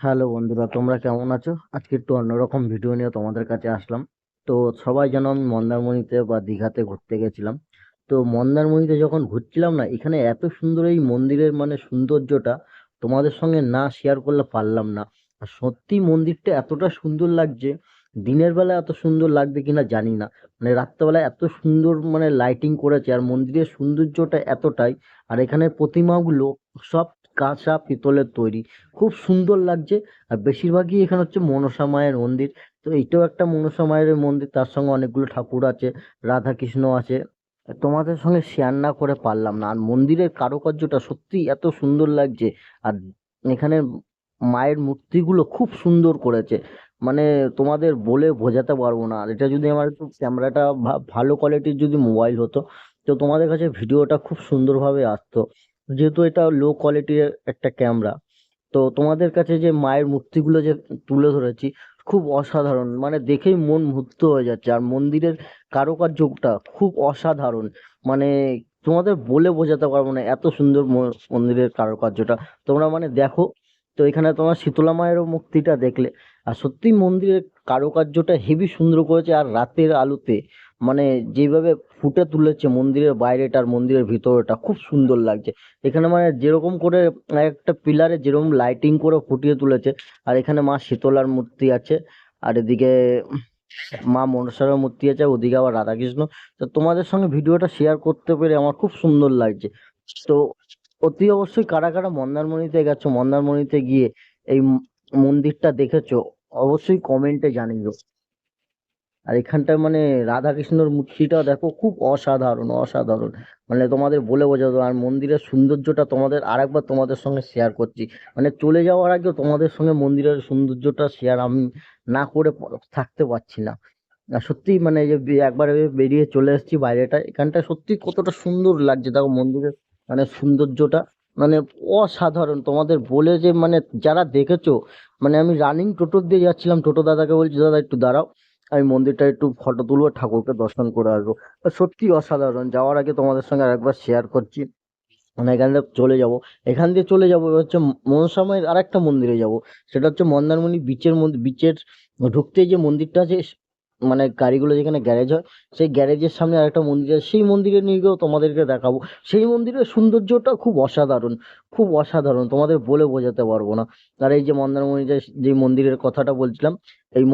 Hello বন্ধুরা, তোমরা কেমন আছো? আজকে একটু অন্যরকম ভিডিও নিয়ে তোমাদের কাছে আসলাম। তো সবাই জানো আমি মন্দারমণিতে বা দীঘাতে ঘুরতে গেছিলাম। তো মন্দারমণিতে যখন ঘুরছিলাম না, এখানে এত সুন্দর এই মন্দিরের মানে সৌন্দর্যটা তোমাদের সঙ্গে না শেয়ার করলে পারলাম না। আর সত্যি মন্দিরটা এতটা সুন্দর লাগছে, দিনের বেলা এত সুন্দর লাগবে কিনা জানি না। মানে রাত্রেবেলা এত সুন্দর মানে লাইটিং করেছে, আর মন্দিরের সৌন্দর্যটা এতটাই। আর এখানে প্রতিমাগুলো সব কাঁচা পিতলের তৈরি, খুব সুন্দর লাগছে। আর বেশিরভাগই এখানে হচ্ছে মনসা মায়ের মন্দির। তো এইটাও একটা মনসা মায়ের মন্দির, তার সঙ্গে অনেকগুলো ঠাকুর আছে, রাধা কৃষ্ণ আছে। তোমাদের সঙ্গে শেয়ার না করে পারলাম না। আর মন্দিরের কারুকার্যটা সত্যি এত সুন্দর লাগছে। আর এখানে মায়ের মূর্তিগুলো খুব সুন্দর করেছে, মানে তোমাদের বলে বোঝাতে পারবো না। আর এটা যদি আমার একটু ক্যামেরাটা ভালো কোয়ালিটির যদি মোবাইল হতো, তো তোমাদের কাছে ভিডিওটা খুব সুন্দরভাবে আসতো। যেহেতু এটা লো কোয়ালিটির একটা ক্যামেরা, তো তোমাদের কাছে যে মায়ের মূর্তিগুলো যে তুলে ধরেছি, খুব অসাধারণ, মানে দেখেই মন মুগ্ধ হয়ে যাচ্ছে। আর মন্দিরের কারুকার্যটা খুব অসাধারণ, মানে তোমাদের বলে বোঝাতে পারবো না এত সুন্দর মন্দিরের কারুকার্যটা। তোমরা মানে দেখো। তো এখানে তোমার শীতলা মায়েরও মূর্তিটা দেখলে। আর সত্যি মন্দিরের কারুকার্যটা হেবি সুন্দর করেছে। আর রাতের আলোতে মানে যেভাবে ফুটে তুলেছে মন্দিরের বাইরেটা আর মন্দিরের ভিতরটা, খুব সুন্দর লাগছে। এখানে মানে যেরকম করে একটা পিলারে যেরকম লাইটিং করে ফুটিয়ে তুলেছে। আর এখানে মা শীতলার মূর্তি আছে, আর এদিকে মা মনসারও মূর্তি আছে, ওদিকে আবার রাধাকৃষ্ণ। তো তোমাদের সঙ্গে ভিডিওটা শেয়ার করতে পেরে আমার খুব সুন্দর লাগছে। তো অতি অবশ্যই কারা কারা মন্দারমণিতে গেছো, মন্দারমণিতে গিয়ে এই মন্দিরটা দেখেছো, অবশ্যই কমেন্টে জানিও। আর এখানটায় মানে রাধাকৃষ্ণর মূর্তিটাও দেখো, খুব অসাধারণ অসাধারণ, মানে তোমাদের বলে বোঝাবো। আর মন্দিরের সৌন্দর্যটা তোমাদের আরেকবার তোমাদের সঙ্গে শেয়ার করছি। মানে চলে যাওয়ার আগেও তোমাদের সঙ্গে মন্দিরের সৌন্দর্যটা শেয়ার আমি না করে থাকতে পারছি না। আর সত্যি মানে এই যে একবার বেরিয়ে চলে এসেছি বাইরেটা, এখানটা সত্যি কতটা সুন্দর লাগছে দেখো মন্দিরের মানে সৌন্দর্যটা, মানে অসাধারণ। তোমাদের বলে যে মানে যারা দেখেছো, মানে আমি রানিং টোটো দিয়ে যাচ্ছিলাম, টোটো দাদাকে বলছি দাদা একটু দাঁড়াও, আমি মন্দিরটা একটু ফটো তুলবো, ঠাকুরকে দর্শন করে আসবো। আর সত্যি অসাধারণ। যাওয়ার আগে তোমাদের সঙ্গে আরেকবার শেয়ার করছি, মানে এখান থেকে চলে যাব, এখান দিয়ে চলে যাব হচ্ছে মনসা মায়ের আর একটা মন্দিরে যাব। সেটা হচ্ছে মন্দারমণি বিচের মধ্যে, বিচের ঢুকতেই যে মন্দিরটা আছে, মানে গাড়িগুলো যেখানে গ্যারেজ হয়, সেই গ্যারেজের সামনে আরেকটা মন্দির আছে, সেই মন্দিরে নিয়ে গিয়েও তোমাদেরকে দেখাবো। সেই মন্দিরের সৌন্দর্যটা খুব অসাধারণ, খুব অসাধারণ, তোমাদের বলে বোঝাতে পারবো না। আর এই যে মন্দারমণি যে মন্দিরের কথাটা বলছিলাম, এই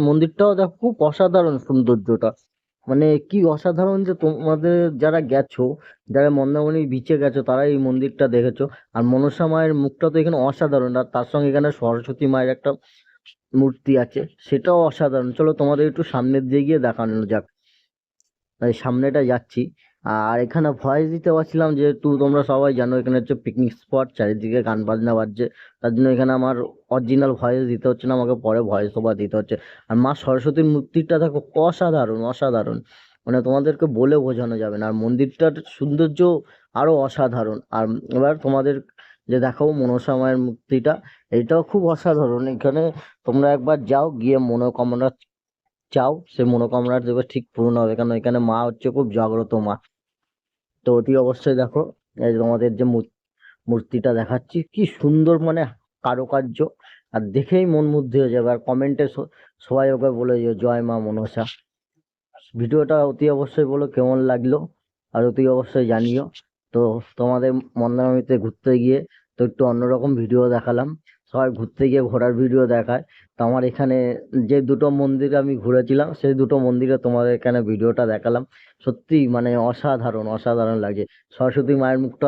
মন্দিরটাও দেখো, খুব অসাধারণ সৌন্দর্যটা, মানে কি অসাধারণ যে তোমাদের যারা গেছো, যারা মন্দারমণির বিচে গেছো, তারা এই মন্দিরটা দেখেছো। আর মনসা মায়ের মুখটা তো এখানে অসাধারণ, আর তার সঙ্গে এখানে সরস্বতী মায়ের একটা মূর্তি আছে, সেটাও অসাধারণ। চলো তোমাদের একটু সামনের দিয়ে গিয়ে দেখানো যাক। তাই সামনেটা যাচ্ছি। আর এখানে ভয়েস দিতে পারছিলাম যেহেতু তোমরা সবাই জানো এখানে হচ্ছে পিকনিক স্পট, চারিদিকে গান বাজনা বাজছে। তার জন্য এখানে আমার অরিজিনাল ভয়েস দিতে হচ্ছে না, আমাকে পরে ভয়েস ওভার দিতে হচ্ছে। আর মা সরস্বতীর মূর্তিটা দেখো, অসাধারণ অসাধারণ, মানে তোমাদেরকে বলে বোঝানো যাবে না। আর মন্দিরটার সৌন্দর্য আরো অসাধারণ। আর এবার তোমাদের যে দেখাবো মনসা মায়ের মূর্তিটা, এটাও খুব অসাধারণ। এখানে তোমরা একবার যাও, গিয়ে মনোকামনা চাও, সে মনোকামনা দেবে ঠিক পূরণ হবে, কারণ এখানে মা হচ্ছে খুব জাগ্রত মা। তো অতি অবশ্যই দেখো, এই যে তোমাদের যে মূর্তিটা দেখাচ্ছি, কি সুন্দর মানে কারুকার্য, আর দেখেই মন মুগ্ধ হয়ে যাবে। আর কমেন্টে সবাই ওকে বলে যে জয় মা মনসা। ভিডিওটা অতি অবশ্যই বলো কেমন লাগলো, আর অতি অবশ্যই জানিও। তো তোমাদের মন্দারমণিতে ঘুরতে গিয়ে তো একটু অন্যরকম ভিডিও দেখালাম। সবাই ঘুরতে গিয়ে ঘোরার ভিডিও দেখায়, তো আমার এখানে যে দুটো মন্দির আমি ঘুরেছিলাম, সেই দুটো মন্দিরে তোমাদের এখানে ভিডিওটা দেখালাম। সত্যি মানে অসাধারণ অসাধারণ লাগে। সরস্বতী মায়ের মুখটা